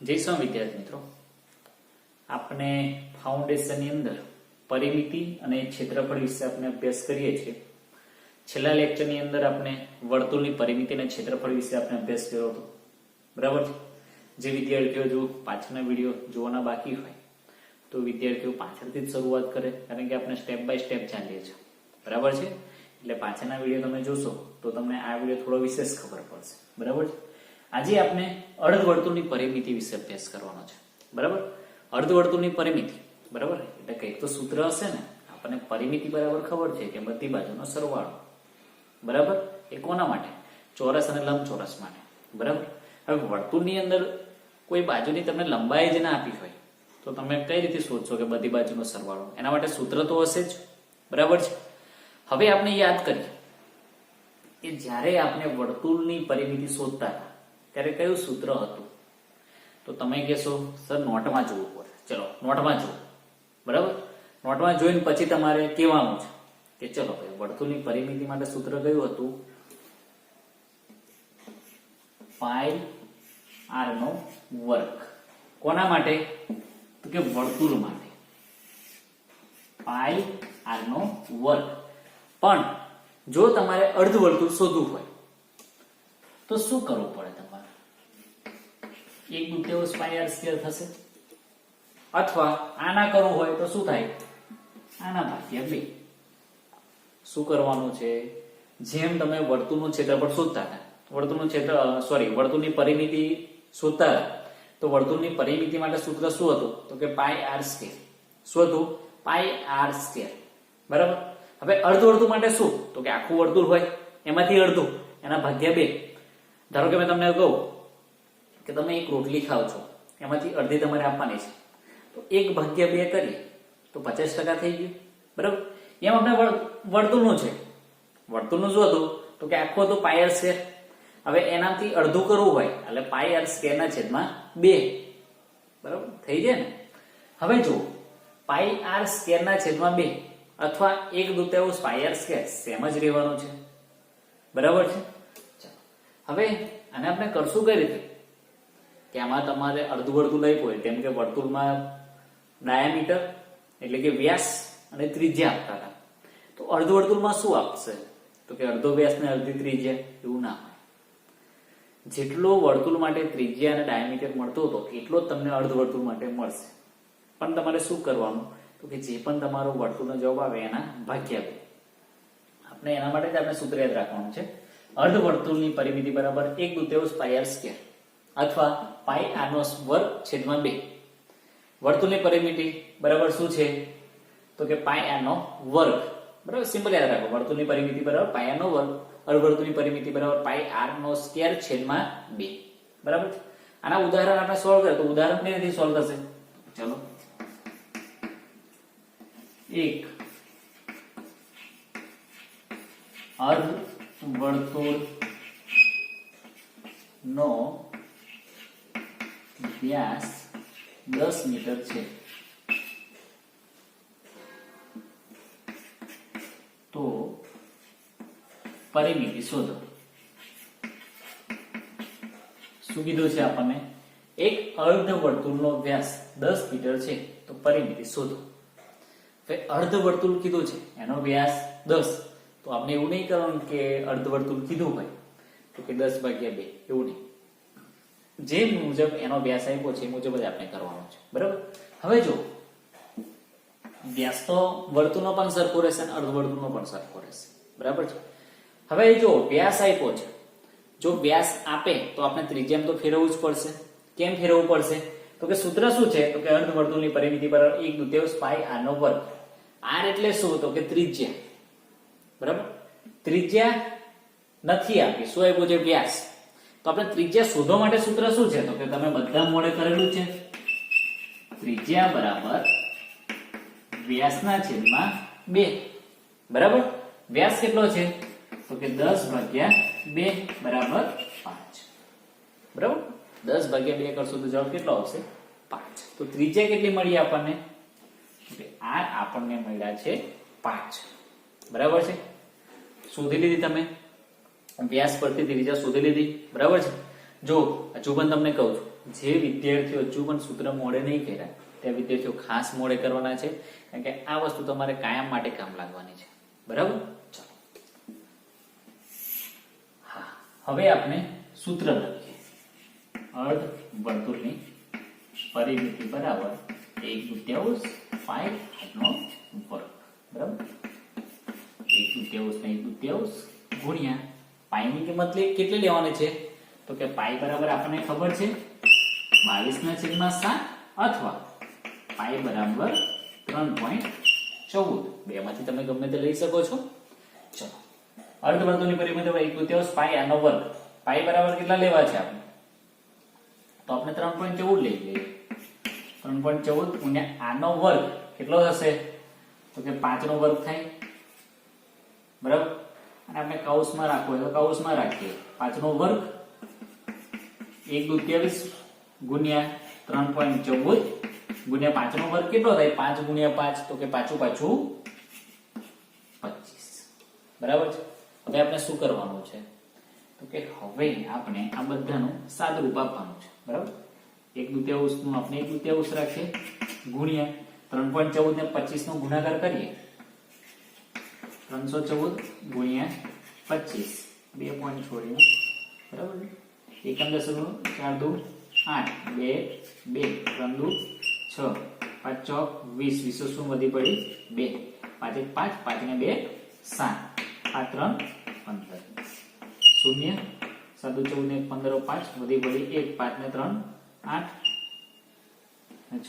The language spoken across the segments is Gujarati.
જય સ્વામી વિદ્યાર્થી મિત્રો, આપણે ફાઉન્ડેશનની અંદર પરિમિતિ અને ક્ષેત્રફળ વિશે આપણે અભ્યાસ કરીએ છીએ. છેલ્લા લેક્ચરની અંદર આપણે વર્તુળની પરિમિતિ અને ક્ષેત્રફળ વિશે આપણે અભ્યાસ કર્યો હતો. બરાબર છે. જે વિદ્યાર્થીઓ જો પાછળના વિડીયો જોવાના બાકી હોય તો વિદ્યાર્થીઓ પાછળથી જ શરૂઆત કરે, કારણ કે આપણે સ્ટેપ બાય સ્ટેપ ચાલીએ છીએ. બરાબર છે. એટલે પાછળના વિડીયો તમે જોશો તો તમને આ વિડીયો થોડો વિશેષ ખબર પડશે. બરાબર છે. આજે આપણે અર્ધવર્તુળની પરિમિતિ વિશે અભ્યાસ કરવાનો છે. બરાબર. અર્ધવર્તુળની પરિમિતિ, બરાબર, એટલે કંઈક તો સૂત્ર હશે ને. આપણને પરિમિતિ બરાબર ખબર છે કે બધી બાજુનો સરવાળો. બરાબર. એ કોના માટે? ચોરસ અને લંબચોરસ માટે. બરાબર. હવે વર્તુળની અંદર કોઈ બાજુની તમને લંબાઈ જ ના આપી હોય તો તમે કઈ રીતે શોધશો કે બધી બાજુનો સરવાળો? એના માટે સૂત્ર તો હશે જ. બરાબર છે. હવે આપણે યાદ કરીએ કે જ્યારે આપણે વર્તુળની પરિમિતિ શોધતા હતા ત્યારે કયું સૂત્ર હતું? તો તમે કહેશો સર નોટમાં જોવું પડે. ચલો નોટમાં જુઓ. બરાબર. નોટમાં જોઈને પછી તમારે કહેવાનું છે કે ચલો ભાઈ વર્તુળની પરિમિતિ માટે સૂત્ર કયું હતું? પાઈ આર નો વર્ગ. કોના માટે? તો કે વર્તુળ માટે. પાઈ આર નો વર્ગ. પણ જો તમારે અર્ધવર્તુળ શોધવું હોય તો શું કરવું પડે? તમારે 1/2 પાઈ આર સ્ક્વેર થશે, અથવા આના કરવું હોય તો શું થાય? આના ભાગ્યા 2. શું કરવાનું છે? જેમ તમે વર્તુળનું ક્ષેત્રફળ શોધતા હતા, વર્તુળની પરિમિતિ શોધતા હતા, તો વર્તુળની પરિમિતિ માટે સૂત્ર શું હતું? તો કે પાઈ આર સ્ક્વેર. શું હતું? Pi r square. બરાબર. હવે અર્ધવર્તુળ માટે શું? તો કે આખું વર્તુળ હોય એમાંથી અડધું, એના ભાગ્યા 2. ધારો કે મેં તમને કહું કે તમે એક રોટલી ખાવ છો, એમાંથી અડધી તમારે આપવાની છે, તો 1/2 કરીએ તો 50% થઈ ગયું. બરાબર. એમ આપણે વર્તુળનું છે. વર્તુળનું શું હતું? તો કે આખું હતું પાઈ આર સ્ક્વેર. હવે એનાથી અડધું કરવું હોય એટલે પાઈ આર સ્ક્વેર ના છેદમાં 2. બરાબર થઈ જાય ને. હવે જો પાઈ આર સ્ક્વેર ના છેદમાં 2 અથવા 1/2 પાઈ આર સ્ક્વેર સેમ જ રહેવાનું છે. બરાબર છે. હવે આને આપણે કરશું કઈ રીતે? કે આમાં તમારે અર્ધવર્તુળ આપ્યું હોય, જેમ કે વર્તુળમાં ડાયામીટર એટલે કે વ્યાસ અને ત્રિજ્યા આપતા હતા, તો અર્ધવર્તુળમાં શું આપશે? તો કે અડધો વ્યાસ ને અડધી ત્રિજ્યા. એવું ના હોય. જેટલો વર્તુળ માટે ત્રિજ્યા અને ડાયામીટર મળતો હતો એટલો જ તમને અર્ધવર્તુળ માટે મળશે. પણ તમારે શું કરવાનું? તો કે જે પણ તમારો વર્તુળનો જવાબ આવે એના ભાગ્યા 2. આપણે એના માટે જ આપણે સૂત્ર યાદ રાખવાનું છે. અર્ધવર્તુળની પરિમિતિ બરાબર 1/2 પાઈ આર સ્ક્વેર અથવા પાઈ આર નો વર્ગ છેદમાં 2. વર્તુળની પરિમિતિ બરાબર શું છે? તો કે પાઈ આર નો વર્ગ. બરાબર. સિમ્પલ યાદ રાખો. વર્તુળની પરિમિતિ બરાબર પાઈ આર નો વર્ગ. અર્ધવર્તુળની પરિમિતિ બરાબર પાઈ આર નો સ્ક્વેર છેદમાં 2. બરાબર. આના ઉદાહરણ આપણે સોલ્વ કરીએ તો ઉદાહરણ કઈ રીતે સોલ્વ થશે? ચલો. એક અર્ધવર્તુળ નો વ્યાસ 10 મીટર છે, તો પરિમિતિ શોધો. શું કીધું છે આપણને? એક અર્ધવર્તુળનો વ્યાસ 10 મીટર છે તો પરિમિતિ શોધો. અર્ધવર્તુળ કીધું છે, એનો વ્યાસ 10, તો આપણે એવું નહીં કરવાનું કે અર્ધવર્તુળ કીધું હોય તો કે 10/2. એવું નહીં. જે મુજબ એનો વ્યાસ આપ્યો છે એ મુજબ જ આપણે કરવાનું છે. બરાબર. હવે જો વ્યાસ તો વર્તુળનો પણ સરખો રહેશે અને અર્ધવર્તુળનો પણ સરખો રહેશે. બરાબર છે. હવે જો વ્યાસ આપ્યો છે, જો વ્યાસ આપે તો આપણે ત્રિજ્યામાં તો ફેરવવું જ પડશે. કેમ ફેરવવું પડશે? તો કે સૂત્ર શું છે? તો કે અર્ધવર્તુળની પરિમિતિ બરાબર 1/2 પાઈ આર નો વર્ગ. આર એટલે શું? તો કે ત્રિજ્યા. બરાબર. ત્રિજ્યા નથી આપી, શું આપ્યું છે? વ્યાસ. તો આપણે ત્રિજ્યા શોધવા માટે સૂત્ર શું છે? તો કે તમે બધા મોડે કરેલું છે. ત્રિજ્યા બરાબર વ્યાસના છેદમાં 2. બરાબર. વ્યાસ કેટલો છે? તો કે 10/2 બરાબર 5. બરાબર. 10/2 કરશો તો જવાબ કેટલો આવશે? 5. તો ત્રિજ્યા કેટલી મળી આપણને? આ આપણને મળ્યા છે 5. બરાબર છે. શોધી લીધી તમે વ્યાસ પરથી ત્રિજ્યા શોધી લીધી. બરાબર છે. જો હજુ પણ તમને કહું છું જે વિદ્યાર્થીઓ હજુ પણ સૂત્ર મોડે નહીં કર્યા તે વિદ્યાર્થીઓ ખાસ મોડે કરવાના છે, કારણ કે આ વસ્તુ તમારે કાયમ માટે કામ લાગવાની છે. બરાબર? ચાલો હા, હવે આપણે સૂત્ર લખીએ. અર્ધ વર્તુળની પરિમિતિ બરાબર 1/2 પાઈ નો વર્ગ. બરાબર? 1/2 ને 1/2 ગુણ્યા પાઈની કિંમત કેટલી લેવાની છે? તો કે પાઈ બરાબર આપણને ખબર છે 22/7 અથવા પાઈ બરાબર 3.14. બેમાંથી તમે ગમે તે લઈ શકો છો. ચલો, અર્ધવર્તુળની પરિમિતિ 1/2 પાઈ આનો વર્ગ. પાઈ બરાબર કેટલા લેવા છે આપણે? તો આપણે 3.14 લઈ લઈએ. 3.14 ગુણ્યા આનો વર્ગ કેટલો થશે? તો કે 5 નો વર્ગ થાય. બરાબર? અને આપણે કૌંસમાં રાખવું હોય તો કૌંસમાં રાખીએ. 5 નો વર્ગ 1/2 ગુણ્યા 3.14 ગુણ્યા 5 નો વર્ગ કેટલો થાય? 5 ગુણ્યા 5 તો કે પાછું 25. બરાબર છે? હવે આપણે શું કરવાનું છે? તો કે હવે આપણે આ બધાનું સાદુરૂપ આપવાનું છે. બરાબર? 1/2 નું આપણે 1/2 રાખીએ ગુણ્યા 3.14 ને 25 નો ગુણાકાર કરીએ. 314 ગુણ્યા 25 2 પોઈન્ટ છોડીને. બરાબર? એકમ દશકનું 4 દુ 8 2 2 3 દુ 6 5 ચોક 20 20 શું વધી પડી 2 5 1 5 5 ને 2 7 5 3 15 0 7 14 ને 15 5 વધી પડી 1 5 ને 3 8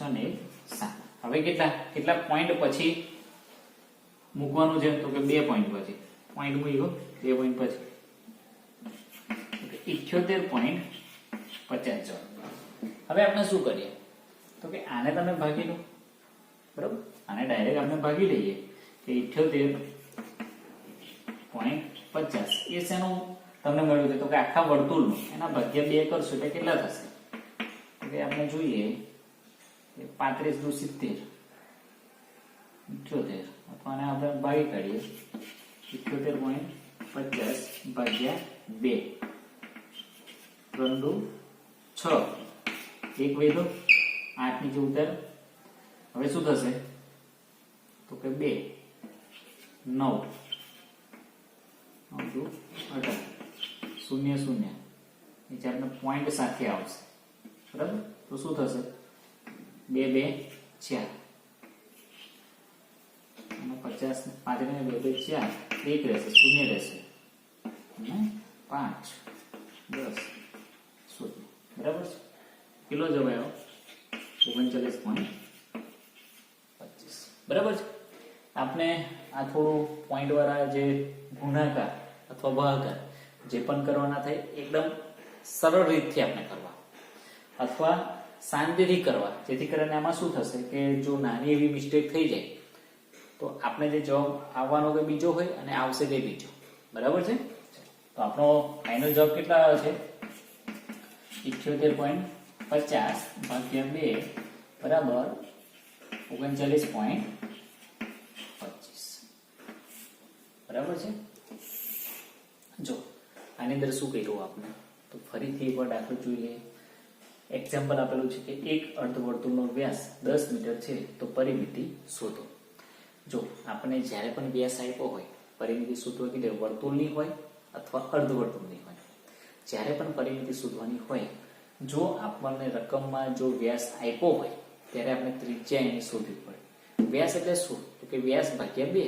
6 ને 7. હવે કેટલા પોઈન્ટ પછી મૂકવાનું છે? તો કે 2 પોઈન્ટ પછી. પોઈન્ટ મૂક્યો 2 પોઈન્ટ પછી 78.50. હવે આપણે શું કરીએ? તો કે આને તમે ભાગી લો. બરાબર? આને ડાયરેક્ટ આપણે ભાગી લઈએ કે 78.50 એ શેનું તમને મળ્યું છે? તો કે આખા વર્તુળનું એના ભાગ્યા 2 કરશો એટલે કેટલા થશે? તો કે આપણે જોઈએ 35 દુ 70 78 અથવા આને આપણે ભાગી કાઢીએ 78.50 ભાગ્યા 2 3 દુ 6 એક વધ્યો 8 નીચે ઉતાર. હવે શું થશે? તો કે 2 9 9 દુ 18 0 0 નીચે આપણે પોઈન્ટ સાથે આવશે. બરાબર? તો શું થશે? 2 2 4 અને 50 5 ને 2 2 4 1 રહેશે 0 રહેશે અને 5 10 0. બરાબર છે? કેટલો જવાબ આવ્યો? 39.25. બરાબર છે? આપણે આ થોડું પોઈન્ટ વાળા જે ગુણાકાર અથવા ભાગાકાર જે પણ કરવાના થાય એકદમ સરળ રીતથી આપણે કરવા અથવા શાંતિથી કરવા, જેથી કરીને આમાં શું થશે કે જો નાની એવી મિસ્ટેક થઈ જાય તો આપણે જે જવાબ આવવાનો કે બીજો હોય અને આવશે તે બીજો. બરાબર છે? તો આપણો ફાઇનલ જવાબ કેટલા આવે છે? 78.50 ભાગ્યા 2 બરાબર 39.25. બરાબર છે? જો આની અંદર શું કર્યું આપણે તો ફરીથી એકવાર દાખલો જોઈ લઈએ. એક્ઝામ્પલ આપેલું છે કે એક અર્ધવર્તુળનો વ્યાસ 10 મીટર છે તો પરિમિતિ શોધો. જો આપણે જ્યારે પણ વ્યાસ આપ્યો હોય, પરિમિતિ શોધવા કે વર્તુળની હોય અથવા અર્ધવર્તુળની હોય, જ્યારે પણ પરિમિતિ શોધવાની હોય, જો આપણને રકમમાં જો વ્યાસ આપ્યો હોય ત્યારે આપણે ત્રિજ્યા એની શોધવી પડે. વ્યાસ એટલે શું? તો કે વ્યાસ ભાગ્યા 2.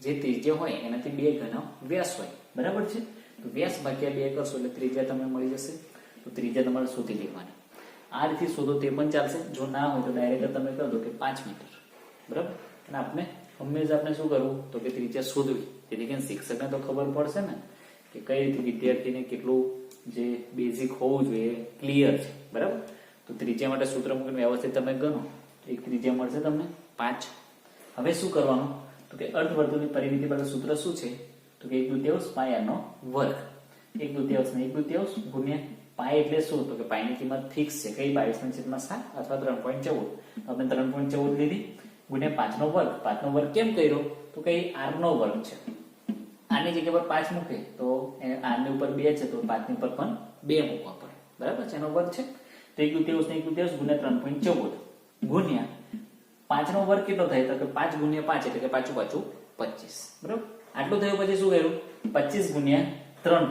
જે ત્રિજ્યા હોય એનાથી 2 ગણો વ્યાસ હોય. બરાબર છે? તો વ્યાસ ભાગ્યા 2 કરશો એટલે ત્રિજ્યા તમને મળી જશે. તો ત્રિજ્યા તમારે શોધી લેવાની. આ રીતે શોધો તે પણ ચાલશે. જો ના હોય તો ડાયરેક્ટ તમે કહી દો કે 5 મીટર. બરાબર? અને આપણે હંમેશા આપણે શું કરવું તો કે ત્રિજ્યા શોધવી, જેથી કરીને શિક્ષકને તો ખબર પડશે ને કે કઈ રીતે વિદ્યાર્થીને કેટલું જે બેઝિક હોવું જોઈએ ક્લિયર છે. બરાબર? તો ત્રિજ્યા માટે સૂત્ર મૂકીને વ્યવસ્થિત તમે ગણો તો એક ત્રિજ્યા મળશે તમને 5. હવે શું કરવાનું તો કે અર્ધવર્તુળની પરિમિતિ માટે સૂત્ર શું છે? તો કે 1/2 પાયાનો વર્ગ. 1/2 ને 1/2 ગુણ્યા પાય એટલે શું? તો કે પાયની કિંમત ફિક્સ છે. કઈ 22/7 અથવા 3.14. આપણે 3.14 લીધી ગુણ્યા 5 નો વર્ગ. 5 નો વર્ગ કેમ કર્યો? તો કઈ r નો વર્ગ છે. આની જગ્યા પર 5 મૂકે તો r ની ઉપર 2 છે તો 5 ની ઉપર પણ 2 મૂકવા પડે. બરાબર છે? એનો વર્ગ છે. તો તો 1/3 ગુણ્યા 3.14 ગુણ્યા 5 નો વર્ગ કેટલો થાય? તો કે 5 ગુણ્યા 5 એટલે કે પાછું 25. બરાબર? આટલું થયું પછી શું કર્યું? 25 ગુણ્યા 3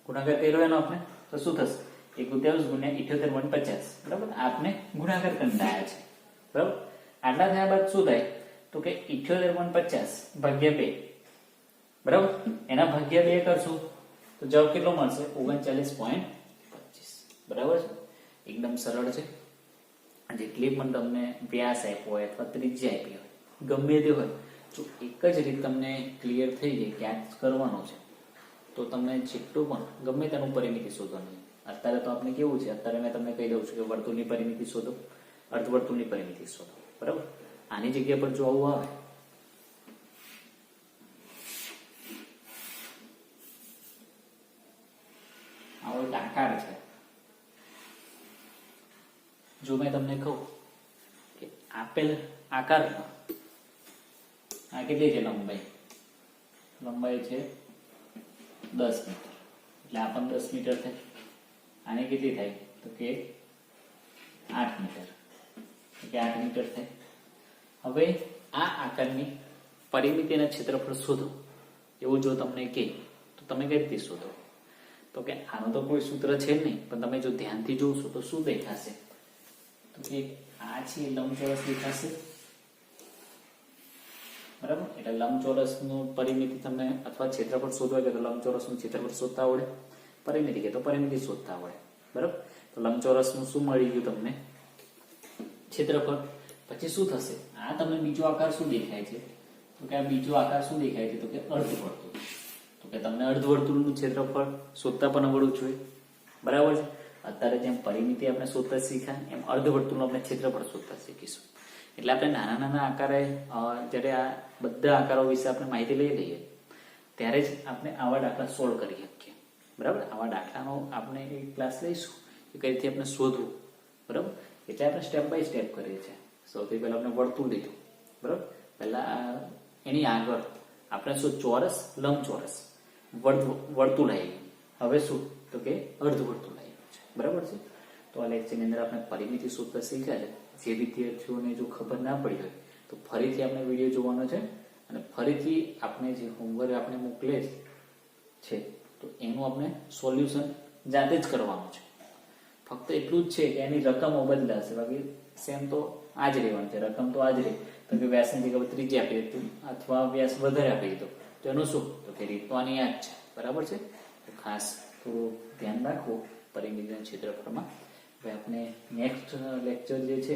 ગુણાકાર કર્યો એનો આપણે, તો શું થશે? 1/3 ગુણ્યા 78.50. બરાબર? આપણે ગુણાકાર કરનાયા છે. બરાબર? આટલા થયા બાદ શું થાય? તો કે 78.50 ભાગ્યા 2. બરાબર? એના ભાગ્યા 2 કરશું તો જવાબ કેટલો મળશે? 39.25. બરાબર છે? એકદમ સરળ છે. જેટલી પણ તમને વ્યાસ આપ્યો હોય અથવા ત્રિજ્યા આપી હોય, ગમે તે હોય, જો એક જ રીત તમને ક્લિયર થઈ જાય કે આ કરવાનું છે, તો તમને જેટલું પણ ગમે તેનું પરિમિતિ શોધવાનું. અત્યારે તો આપણે કેવું છે, અત્યારે મેં તમને કહી દઉં છું કે વર્તુળની પરિમિતિ શોધો, અર્ધવર્તુળની પરિમિતિ શોધો. બરાબર? આની જગ્યા પર જો આવું આવે, આવો એક આકાર છે. જો મેં તમને કહું કે આપેલ આકારમાં આ કેટલી છે લંબાઈ? લંબાઈ છે 10 મીટર, એટલે આ પણ 10 મીટર થાય. આને કેટલી થાય? તો કે 8 મીટર, એટલે 8 મીટર થાય. હવે આ આકારની પરિમિતિ અને ક્ષેત્રફળ શોધો એવું જો તમને કહે તો તમે કઈ રીતે શોધો? તો કે આનું તો કોઈ સૂત્ર છે જ નહીં, પણ તમે જો ધ્યાનથી જોશો તો શું દેખાશે? તો કે આ છે લંબચોરસ દેખાશે. બરાબર? એટલે લંબચોરસનું પરિમિતિ તમને અથવા ક્ષેત્રફળ શોધવા કે તો લંબચોરસનું ક્ષેત્રફળ શોધતા આવડે, પરિમિતિ કે તો પરિમિતિ શોધતા આવડે. બરાબર? તો લંબચોરસનું શું મળી ગયું તમને? ક્ષેત્રફળ. પછી શું થશે? આ તમને બીજો આકાર શું દેખાય છે? તો કે આ બીજો આકાર શું દેખાય છે? તો કે અર્ધવર્તુળ. તો કે તમને અર્ધવર્તુળનું ક્ષેત્રફળ શોધતા પણ આવડવું જોઈએ. બરાબર છે? અત્યારે જેમ પરિમિતિ આપણે શોધતા શીખ્યા, એમ અર્ધવર્તુળનું આપણે ક્ષેત્રફળ શોધતા શીખીશું. એટલે આપણે નાના નાના આકારે જ્યારે આ બધા આકારો વિશે આપણે માહિતી લઈ લઈએ ત્યારે જ આપણે આવા દાખલા સોલ્વ કરી શકીએ. બરાબર? આવા દાખલાનો આપણે એક ક્લાસ લઈશું કે કઈ રીતે આપણે શોધવું. બરાબર? એટલે આપણે સ્ટેપ બાય સ્ટેપ કરીએ છીએ. સૌથી પહેલા આપણે વર્તુળ લીધું. બરાબર? પહેલા એની આગળ આપણે શું? ચોરસ, લંબચોરસ, વર્તુળ આવી ગયું. હવે શું? તો કે અર્ધવર્તુળ આવી ગયું છે. બરાબર છે? તો આ લેક્ચરની અંદર આપણે પરિમિતિ શોધતા શીખ્યા છે. જે વિદ્યાર્થીઓને જો ખબર ના પડી હોય તો ફરીથી આપણે વિડીયો જોવાનો છે અને ફરીથી આપણે જે હોમવર્ક આપણે મોકલે છે તો એનું આપણે સોલ્યુશન જાતે જ કરવાનું છે. ફક્ત એટલું જ છે કે એની રકમો બદલાશે, બાકી સેમ તો આ જ રહેવાનું છે. રકમ તો આ જ રહે. તો કે વ્યાસની જગ્યાએ ત્રિજ્યા આપી દીધું અથવા વ્યાસ વધારે આપી દીધો તો એનું શું? તો કે રીત તો આની યાદ છે. બરાબર છે? તો ખાસ થોડું ધ્યાન રાખવું પરિમિતિના ક્ષેત્રફળમાં. હવે આપણે નેક્સ્ટ લેક્ચર જે છે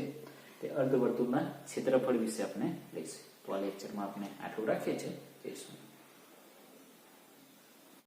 તે અર્ધવર્તુળના ક્ષેત્રફળ વિશે આપણે લઈશું. તો આ લેક્ચરમાં આપણે આટલું રાખીએ છીએ. જઈશું.